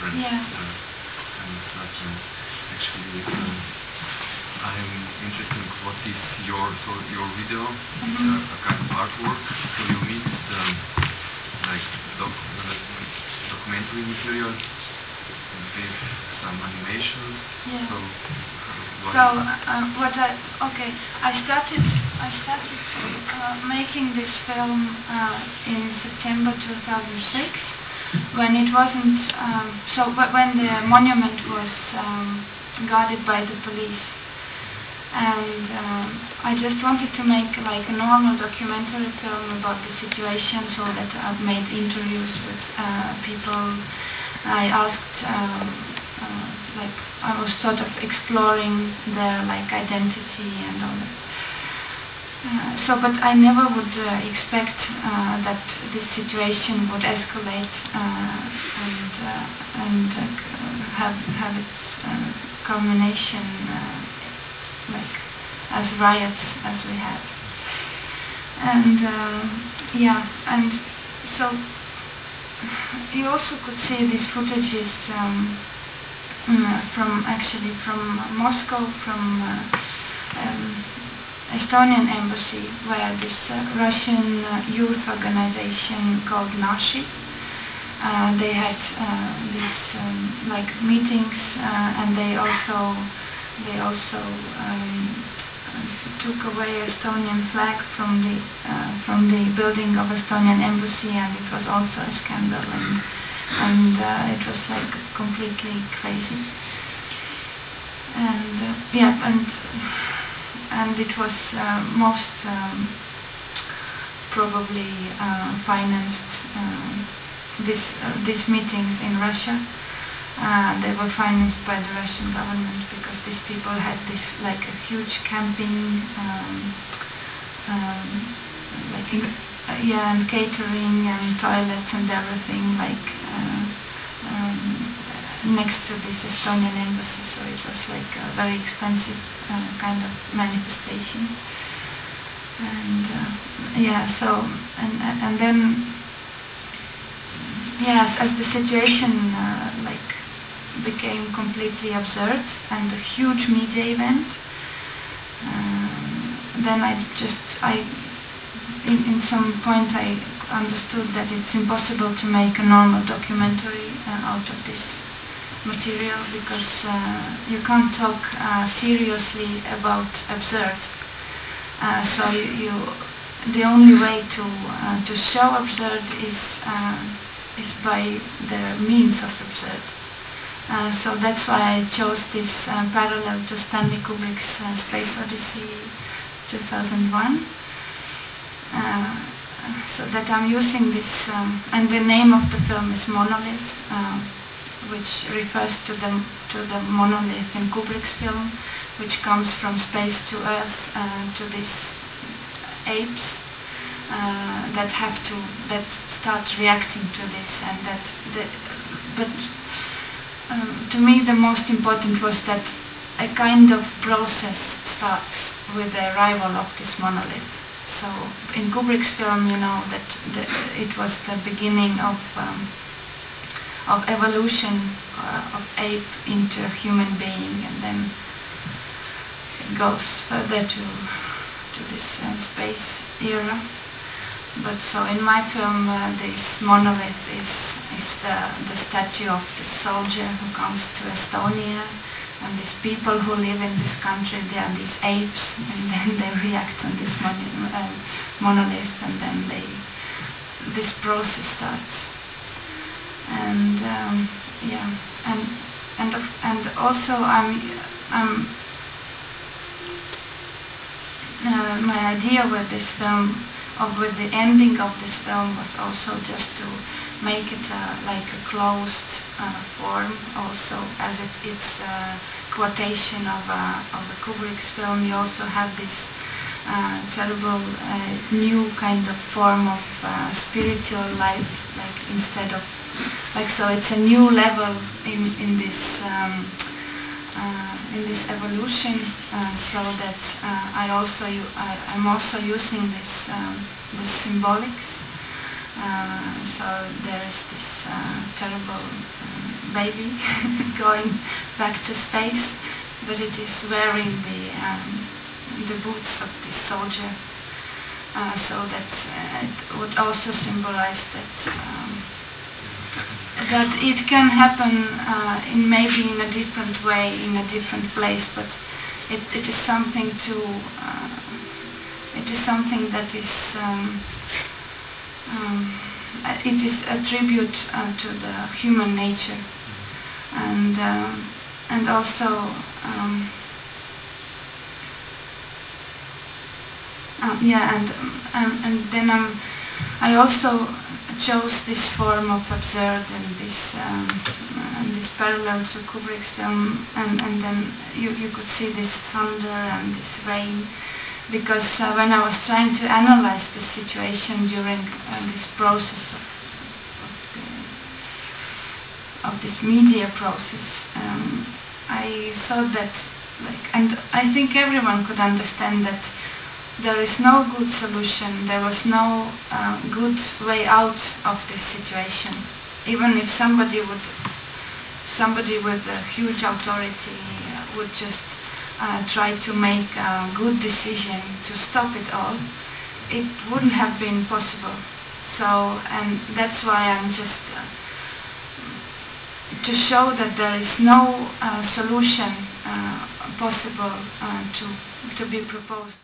different kind of stuff. And actually, I'm interested in what is your video. It's a kind of artwork. So you mixed like documentary material with some animations. Yeah. I started making this film in September 2006, when it wasn't when the monument was guarded by the police, and I just wanted to make like a normal documentary film about the situation, so that I've made interviews with people. I asked I was sort of exploring their identity and all that. But I never would expect that this situation would escalate and have its culmination as riots as we had. And and so you also could see these footages from Moscow, from Estonian embassy, where this Russian youth organization called Nashi, they had these meetings, and they also took away Estonian flag from the building of Estonian embassy, and it was also a scandal, and it was completely crazy. And it was most probably financed these meetings in Russia. They were financed by the Russian government, because these people had this a huge camping, and catering and toilets and everything next to this Estonian embassy. So it was a very expensive kind of manifestation. And and then as the situation became completely absurd and a huge media event, then in some point I understood that it's impossible to make a normal documentary out of this material, because you can't talk seriously about absurd. So the only way to show absurd is by the means of absurd. So that's why I chose this parallel to Stanley Kubrick's Space Odyssey 2001. So that I'm using this, and the name of the film is Monolith, which refers to the monolith in Kubrick's film, which comes from space to Earth, to these apes that start reacting to this, and to me the most important was that a kind of process starts with the arrival of this monolith. So in Kubrick's film, that it was the beginning of evolution of ape into a human being, and then it goes further to this space era. But so in my film, this monolith is the statue of this soldier who comes to Estonia, and these people who live in this country, they are these apes, and then they react on this monolith, and then this process starts. And and also my idea with this film, or with the ending of this film, was also just to make it like a closed form, also as it's a quotation of a Kubrick's film. You also have this terrible new kind of form of spiritual life, instead of so it's a new level in this evolution, so that I'm also using this symbolics. So there is this terrible baby going back to space, but it is wearing the boots of this soldier, so that it would also symbolize that it can happen maybe in a different way, in a different place, but it is something to it is something that is it is a tribute to the human nature, and also and then I also chose this form of absurd and this parallel to Kubrick's film, and then you could see this thunder and this rain, because when I was trying to analyze the situation during this process of this media process, I thought that, and I think everyone could understand that there is no good solution, there was no good way out of this situation. Even if somebody with a huge authority would just try to make a good decision to stop it all, it wouldn't have been possible. So, and that's why I'm just to show that there is no solution possible to be proposed.